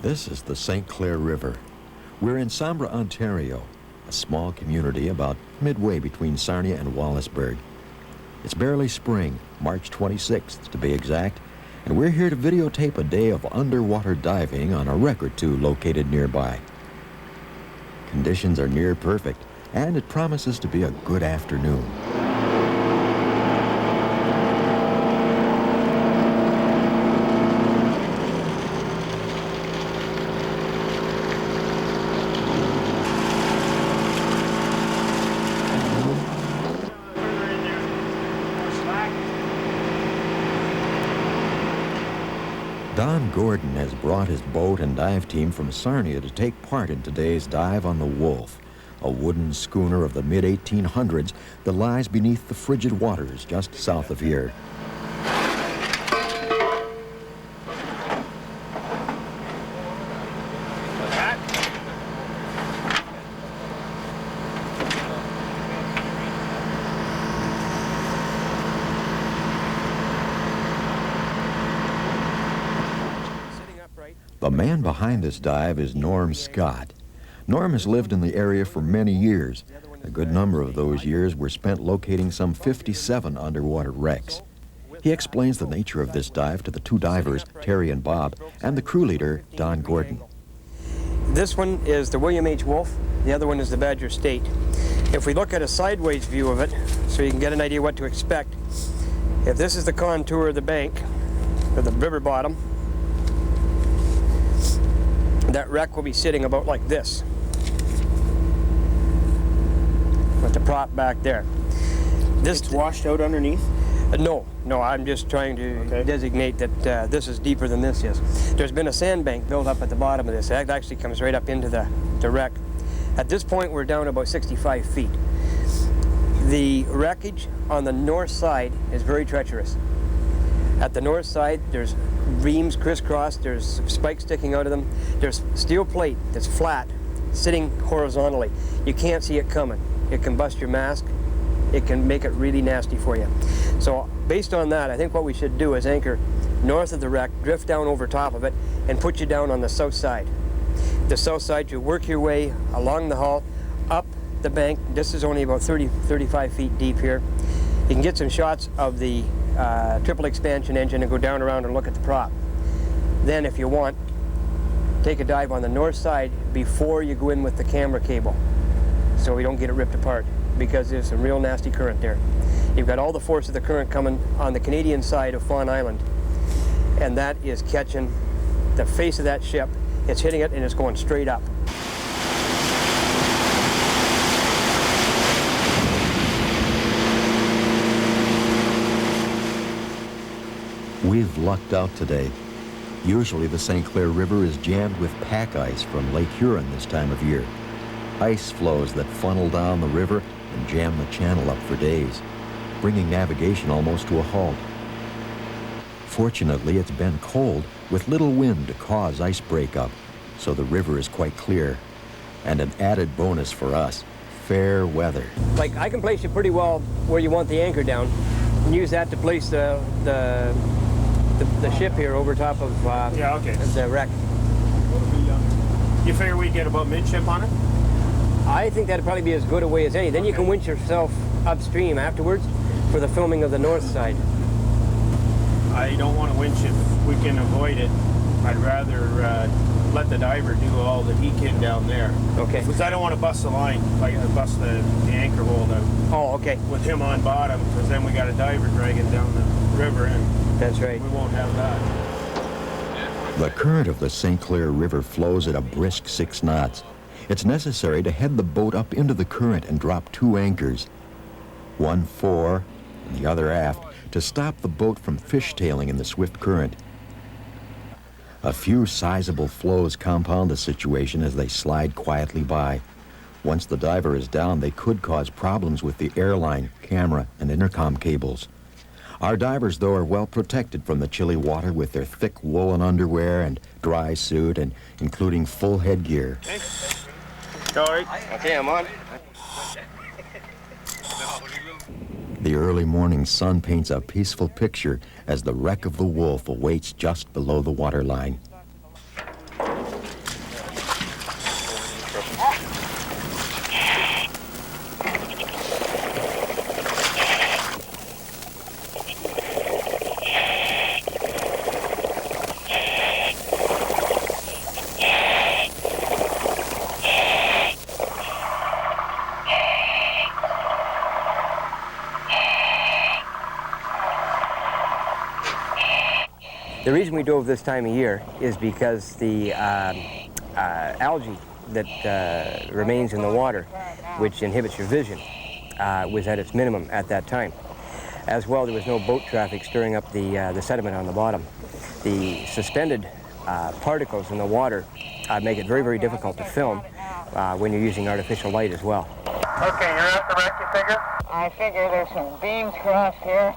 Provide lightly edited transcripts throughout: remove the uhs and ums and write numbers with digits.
This is the St. Clair River. We're in Sambre, Ontario, a small community about midway between Sarnia and Wallaceburg. It's barely spring, March 26th to be exact, and we're here to videotape a day of underwater diving on a wreck or two located nearby. Conditions are near perfect, and it promises to be a good afternoon. Don Gordon has brought his boat and dive team from Sarnia to take part in today's dive on the Wolf, a wooden schooner of the mid-1800s that lies beneath the frigid waters just south of here. The man behind this dive is Norm Scott. Norm has lived in the area for many years. A good number of those years were spent locating some 57 underwater wrecks. He explains the nature of this dive to the two divers, Terry and Bob, and the crew leader, Don Gordon. This one is the William H. Wolf. The other one is the Badger State. If we look at a sideways view of it, so you can get an idea what to expect, if this is the contour of the bank, or the river bottom, that wreck will be sitting about like this, with the prop back there. It's washed out underneath? No, I'm just trying to designate that this is deeper than this is. There's been a sandbank built up at the bottom of this. That actually comes right up into the wreck. At this point, we're down about 65 feet. The wreckage on the north side is very treacherous. At the north side, there's reams crisscrossed, there's spikes sticking out of them. There's steel plate that's flat, sitting horizontally. You can't see it coming. It can bust your mask. It can make it really nasty for you. So based on that, I think what we should do is anchor north of the wreck, drift down over top of it, and put you down on the south side. The south side, you work your way along the hull, up the bank. This is only about 35 feet deep here. You can get some shots of the triple expansion engine and go down around and look at the prop. Then if you want, take a dive on the north side before you go in with the camera cable so we don't get it ripped apart, because there's some real nasty current there. You've got all the force of the current coming on the Canadian side of Fawn Island, and that is catching the face of that ship. It's hitting it and it's going straight up. We've lucked out today. Usually the St. Clair River is jammed with pack ice from Lake Huron this time of year. Ice flows that funnel down the river and jam the channel up for days, bringing navigation almost to a halt. Fortunately, it's been cold with little wind to cause ice breakup, so the river is quite clear. And an added bonus for us, fair weather. Like, I can place you pretty well where you want the anchor down, and use that to place the ship here over top of the wreck. You figure we get about midship on it? I think that'd probably be as good a way as any. Then you can winch yourself upstream afterwards for the filming of the north side. I don't want to winch if we can avoid it. I'd rather let the diver do all that he can down there. Okay. Because I don't want to bust the line, like bust the anchor hold out. Oh, okay. With him on bottom, because then we got a diver dragging down the river, and that's right. We won't have that. The current of the St. Clair River flows at a brisk 6 knots. It's necessary to head the boat up into the current and drop 2 anchors, one fore and the other aft, to stop the boat from fishtailing in the swift current. A few sizable floes compound the situation as they slide quietly by. Once the diver is down, they could cause problems with the airline, camera, and intercom cables. Our divers, though, are well protected from the chilly water with their thick woolen underwear and dry suit, and including full headgear. Okay. All right. Okay, I'm on. The early morning sun paints a peaceful picture as the wreck of the Wolf awaits just below the waterline. The reason we dove this time of year is because the algae that remains in the water, which inhibits your vision, was at its minimum at that time. As well, there was no boat traffic stirring up the sediment on the bottom. The suspended particles in the water make it very, very difficult to film when you're using artificial light as well. Okay, you're at the wreck, you figure? I figure there's some beams crossed here.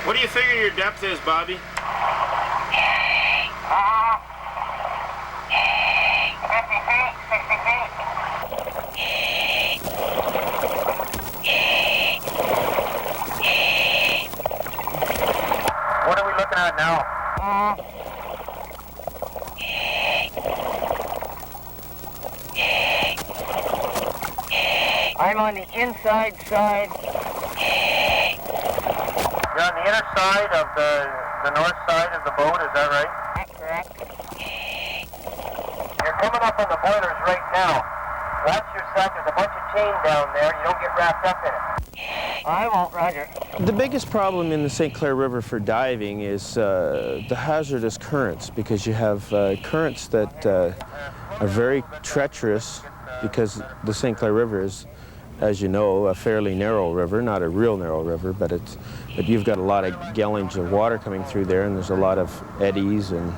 What do you figure your depth is, Bobby? 50 feet, 60 feet. What are we looking at now? I'm on the inside side. You're on the inner side of the north side of the boat, is that right? That's correct. You're coming up on the boilers right now. Watch yourself, there's a bunch of chain down there, you don't get wrapped up in it. I won't, Roger. The biggest problem in the St. Clair River for diving is the hazardous currents, because you have currents that are very treacherous, because the St. Clair River is, as you know, a fairly narrow river, not a real narrow river, but you've got a lot of gallons of water coming through there, and there's a lot of eddies and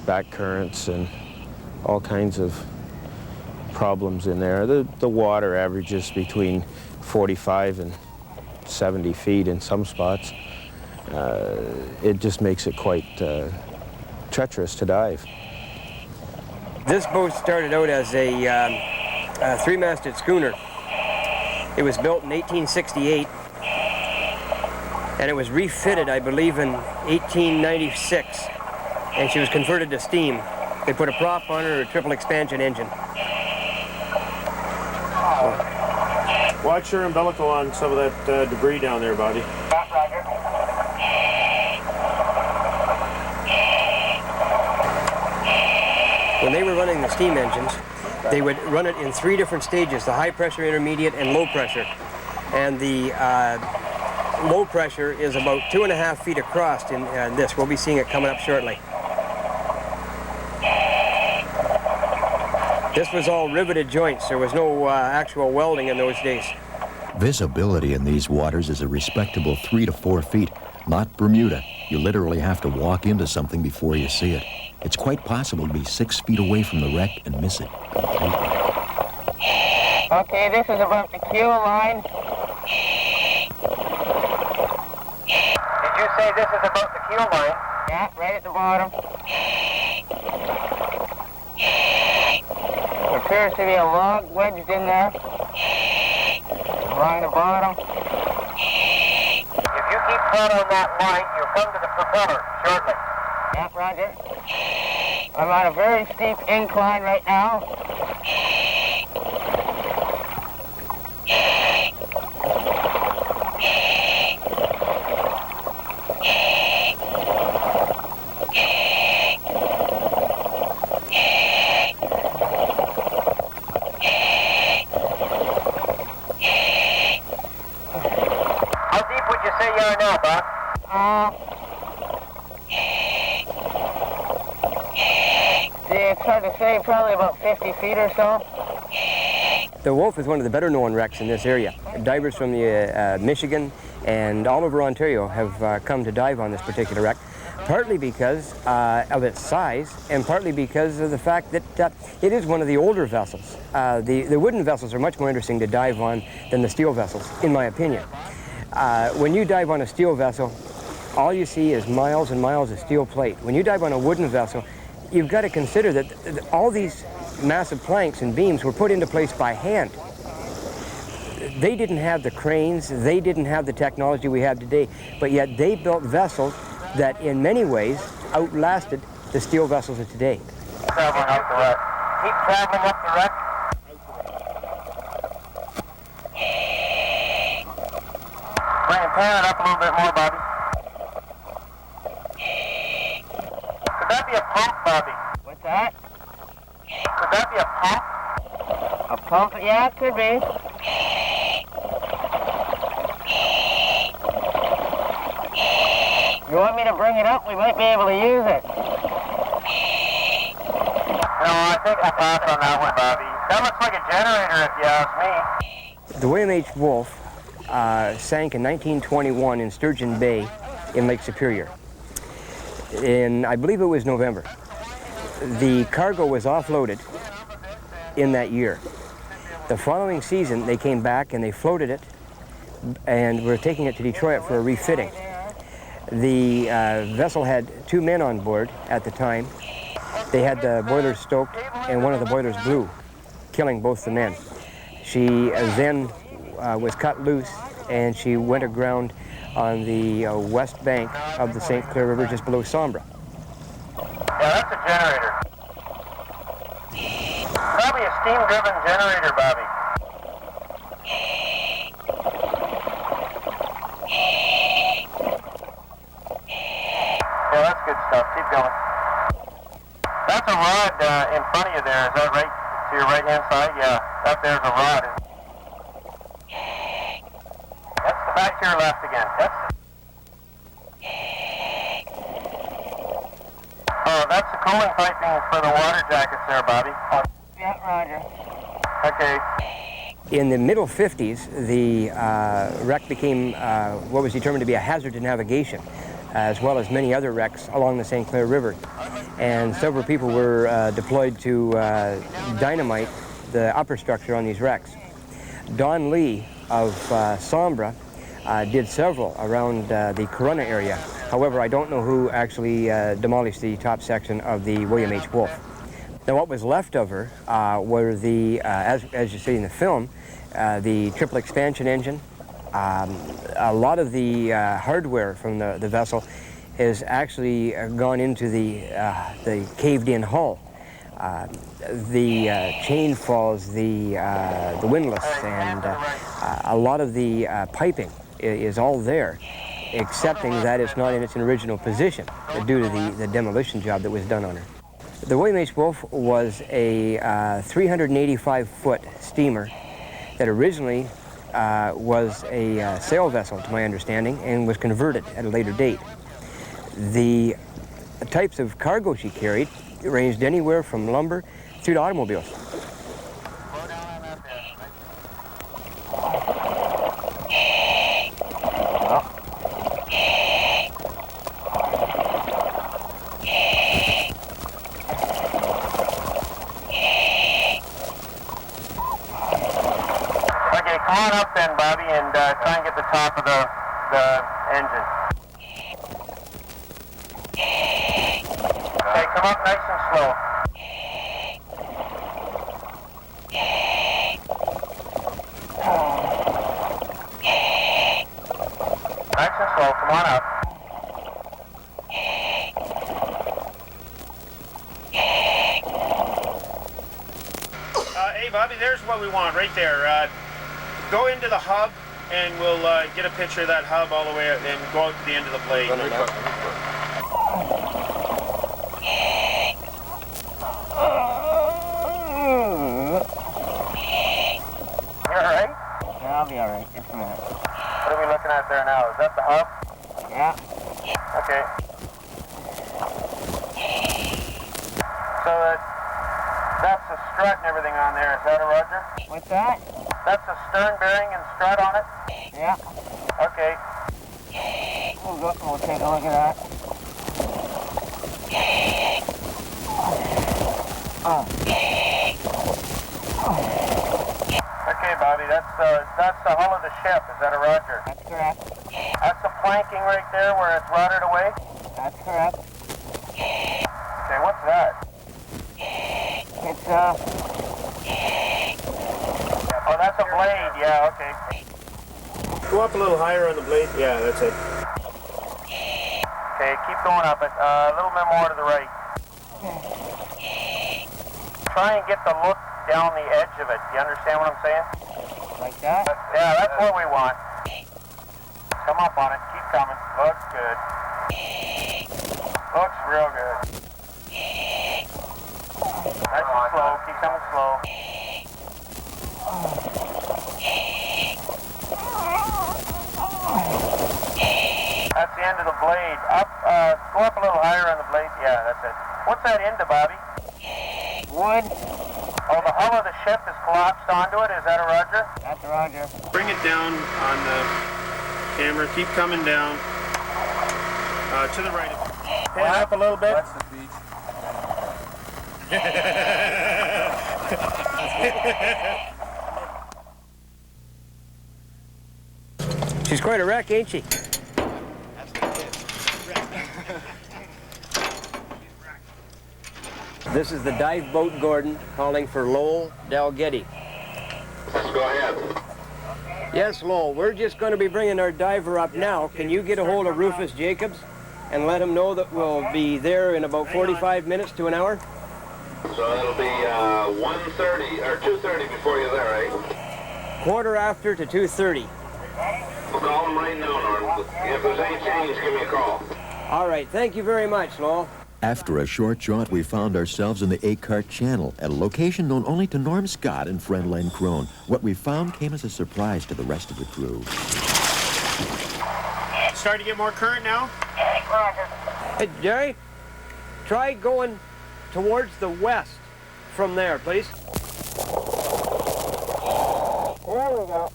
back currents and all kinds of problems in there. The water averages between 45 and 70 feet in some spots. It just makes it quite treacherous to dive. This boat started out as a three-masted schooner. It was built in 1868, and it was refitted, I believe, in 1896, and she was converted to steam. They put a prop on her, a triple expansion engine. Watch your umbilical on some of that debris down there, Bobby. Roger. When they were running the steam engines, they would run it in 3 different stages: the high pressure, intermediate, and low pressure. And the low pressure is about 2.5 feet across in this. We'll be seeing it coming up shortly. This was all riveted joints. There was no actual welding in those days. Visibility in these waters is a respectable 3 to 4 feet, not Bermuda. You literally have to walk into something before you see it. It's quite possible to be 6 feet away from the wreck and miss it completely. Okay, this is about the keel line. Did you say this is about the keel line? Yeah, right at the bottom. There appears to be a log wedged in there along the bottom. If you keep caught on that line, you'll come to the propeller shortly. Yeah, Roger. I'm on a very steep incline right now. How deep would you say you are now, Bob? It's hard to say, probably about 50 feet or so. The Wolf is one of the better known wrecks in this area. Divers from the Michigan and all over Ontario have come to dive on this particular wreck, partly because of its size and partly because of the fact that it is one of the older vessels. The wooden vessels are much more interesting to dive on than the steel vessels, in my opinion. When you dive on a steel vessel, all you see is miles and miles of steel plate. When you dive on a wooden vessel, you've got to consider that all these massive planks and beams were put into place by hand. They didn't have the cranes, they didn't have the technology we have today, but yet they built vessels that in many ways outlasted the steel vessels of today. Traveling up the wreck. Keep traveling up the wreck. Pan it up a little bit more, Bobby. Could that be a pump, Bobby? What's that? Could that be a pump? A pump? Yeah, it could be. You want me to bring it up? We might be able to use it. No, I think I'll pass on that one, Bobby. That looks like a generator, if you ask me. The William H. Wolfe sank in 1921 in Sturgeon Bay in Lake Superior. I believe it was November. The cargo was offloaded in that year. The following season, they came back and they floated it and were taking it to Detroit for a refitting. The vessel had 2 men on board at the time. They had the boilers stoked and one of the boilers blew, killing both the men. She then was cut loose and she went aground on the west bank of the St. Clair River just below Sombra. Yeah, that's a generator. Probably a steam-driven generator, Bobby. Yeah, that's good stuff. Keep going. That's a rod in front of you there. Is that right? To your right-hand side? Yeah, that there's a rod. That's the back to your left again. That's the cooling piping for the water jackets there, Bobby. Yeah, Roger. Okay. In the middle 50s, the wreck became what was determined to be a hazard to navigation, as well as many other wrecks along the St. Clair River. And several people were deployed to dynamite the upper structure on these wrecks. Don Lee of Sombra did several around the Corunna area. However, I don't know who actually demolished the top section of the William H. Wolfe. Now, what was left of her were the, as you see in the film, the triple expansion engine. A lot of the hardware from the vessel has actually gone into the caved-in hull. The chain falls, the windlass, and a lot of the piping is all there, excepting that it's not in its original position due to the demolition job that was done on her. The William H. Wolfe was a 385-foot steamer that originally was a sail vessel, to my understanding, and was converted at a later date. The types of cargo she carried ranged anywhere from lumber through to automobiles. Come on up then, Bobby, and try and get the top of the engine. Okay, come up nice and slow. Nice and slow, come on up. Hey, Bobby, there's what we want right there. Go into the hub, and we'll get a picture of that hub all the way out and go out to the end of the blade. You all right? Yeah, I'll be all right. Just a minute. What are we looking at there now? Is that the hub? Yeah. Okay. So that's the strut and everything on there. Is that a Roger? What's that? That's a stern bearing and strut on it? Yeah. Okay. We'll take a look at that. Okay, Bobby, that's the hull of the ship. Is that a Roger? That's correct. That's the planking right there where it's rotted away? That's correct. Okay, what's that? It's, Yeah, Oh, that's a blade. Yeah, okay. Go up a little higher on the blade. Yeah, that's it. Okay, keep going up it. A little bit more to the right. Try and get the look down the edge of it. You understand what I'm saying? Like that? Yeah, that's what we want. Come up on it. Keep coming. Looks good. Looks real good. Nice and slow. Keep coming slow. That's the end of the blade. Up, go up a little higher on the blade. Yeah, that's it. What's that into, Bobby? Wood. Oh, the hull of the ship is collapsed onto it. Is that a Roger? That's Roger. Bring it down on the camera. Keep coming down. To the right. Pan up a little bit. That's the beach. She's quite a wreck, ain't she? This is the dive boat Gordon calling for Lowell Dalgetty. Go ahead. Yes, Lowell, we're just going to be bringing our diver up now. Can you get a hold of Rufus Jacobs and let him know that we'll be there in about 45 minutes to an hour? So it'll be 1:30 or 2:30 before you're there, eh? Quarter after to 2:30. We'll call him right now, Norm. If there's any change, give me a call. All right, thank you very much, Lowell. After a short jaunt, we found ourselves in the Eckhart Channel, at a location known only to Norm Scott and friend Len Crone. What we found came as a surprise to the rest of the crew. Starting to get more current now? Hey, Jerry, try going towards the west from there, please. There we go.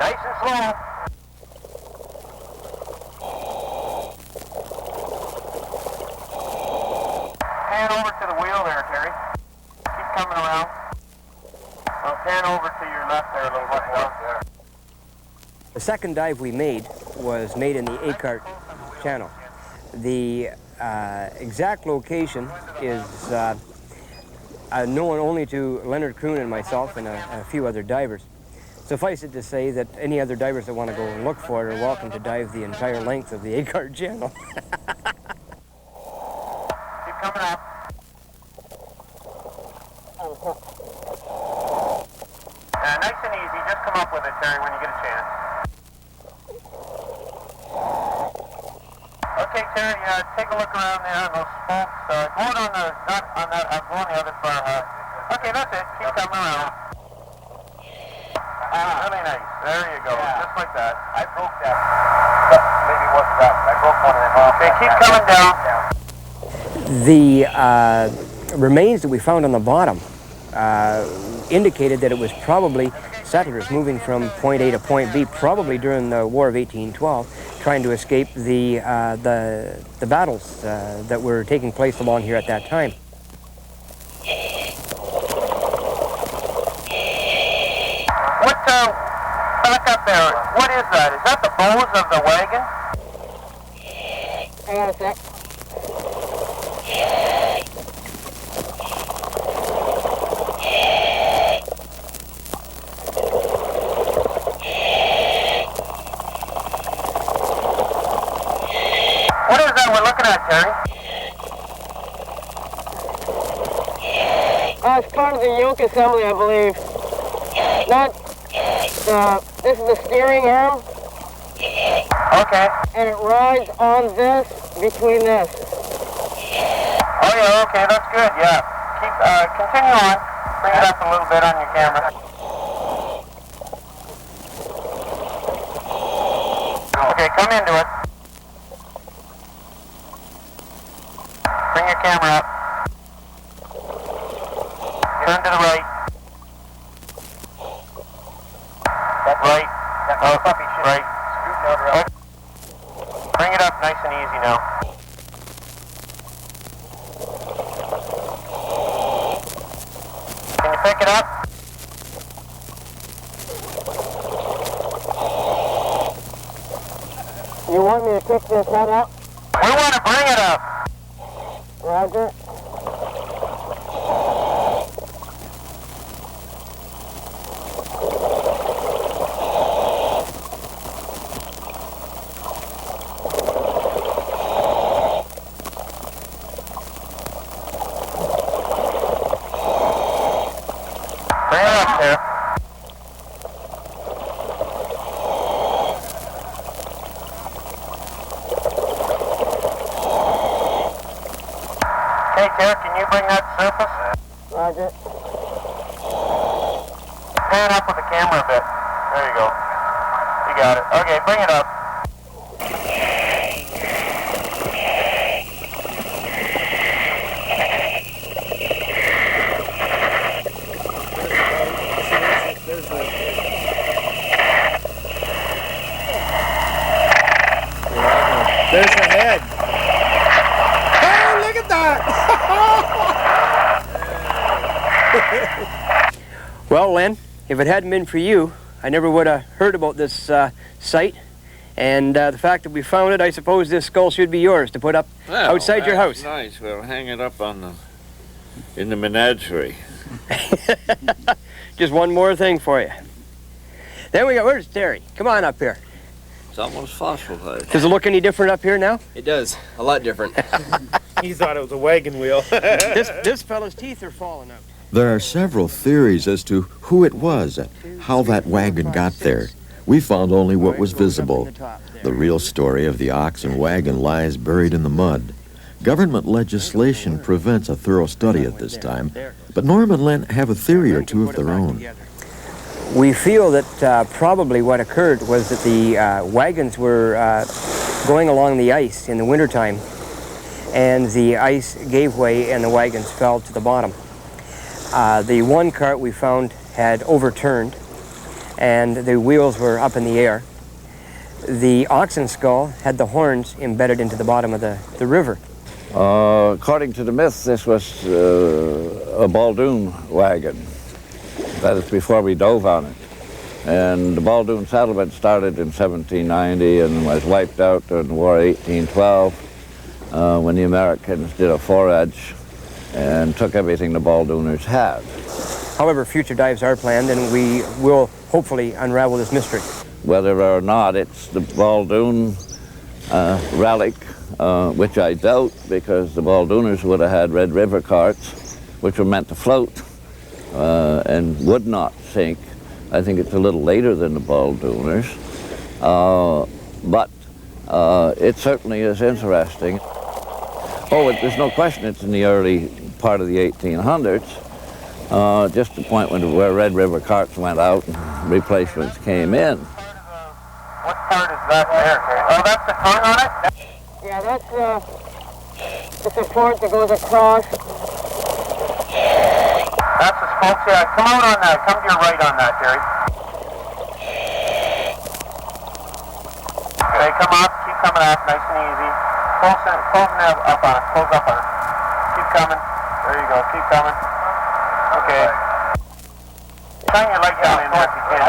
Nice and slow. Pan over to the wheel there, Terry. Keep coming around. Well, pan over to your left there a little bit more. The second dive we made was made in the Eckhart Channel. The exact location is known only to Leonard Kroon and myself and a few other divers. Suffice it to say that any other divers that want to go and look for it are welcome to dive the entire length of the Eckhart Channel. Keep coming up. Nice and easy. Just come up with it, Terry, when you get a chance. Okay, Terry, take a look around there on those spokes. Go on the, not on that, go on the other far. Okay, that's it. Keep coming around. Really nice. There you go. Yeah. Just like that. I broke that. Maybe it wasn't that. I broke one of them off. Okay, keep coming down. The remains that we found on the bottom indicated that it was probably settlers moving from point A to point B, probably during the War of 1812, trying to escape the battles that were taking place along here at that time. Back up there. What is that? Is that the bows of the wagon? Hang on a sec. What is that we're looking at, Terry? It's part of the yoke assembly, I believe. This is the steering arm. Okay. And it rides on this, between this. Oh yeah, okay, that's good, yeah. Keep, continue on. Bring it up a little bit on your camera. Okay, come into it. Bring your camera up. Turn to the right. Right. Oh, right. Oh. Bring it up nice and easy now. Can you pick it up? You want me to pick this head up? We want to Bring it up. Roger. Bring it up there. Okay, Derek, can you bring that surface? Roger. Pan up with the camera a bit. There you go. You got it. Okay, bring it up. There's the head. Oh, look at that! Well, Len, if it hadn't been for you, I never would have heard about this site. And the fact that we found it, I suppose this skull should be yours to put up outside your house. Nice. We'll hang it up on in the menagerie. Just one more thing for you. Then we got, where's Terry? Come on up here. It's almost fossilized. Does it look any different up here now? It does. A lot different. He thought it was a wagon wheel. This fellow's teeth are falling out. There are several theories as to who it was and how that wagon got there. We found only what was visible. The real story of the ox and wagon lies buried in the mud. Government legislation prevents a thorough study at this time, but Norm and Len have a theory or two of their own. We feel that probably what occurred was that the wagons were going along the ice in the wintertime, and the ice gave way and the wagons fell to the bottom. The one cart we found had overturned, and the wheels were up in the air. The oxen skull had the horns embedded into the bottom of the river. According to the myth, this was a Baldoon wagon. That is before we dove on it. And the Baldoon settlement started in 1790 and was wiped out during the War of 1812 when the Americans did a forage and took everything the Baldooners had. However, future dives are planned, and we will hopefully unravel this mystery. Whether or not it's the Baldoon relic, which I doubt, because the Baldooners would have had Red River carts, which were meant to float and would not sink. I think it's a little later than the Baldooners, but it certainly is interesting. Oh, there's no question it's in the early part of the 1800s, just the point where Red River carts went out and replacements came in. What part is that there, Terry? Oh, that's the tongue on it? Yeah, that's the support that goes across. That's the spokes, yeah. Come out on that. Come to your right on that, Terry. Okay, come up. Keep coming up. Nice and easy. Close up on it. Close up on it. Keep coming. There you go. Keep coming. Okay. Shine your light down in there if you can.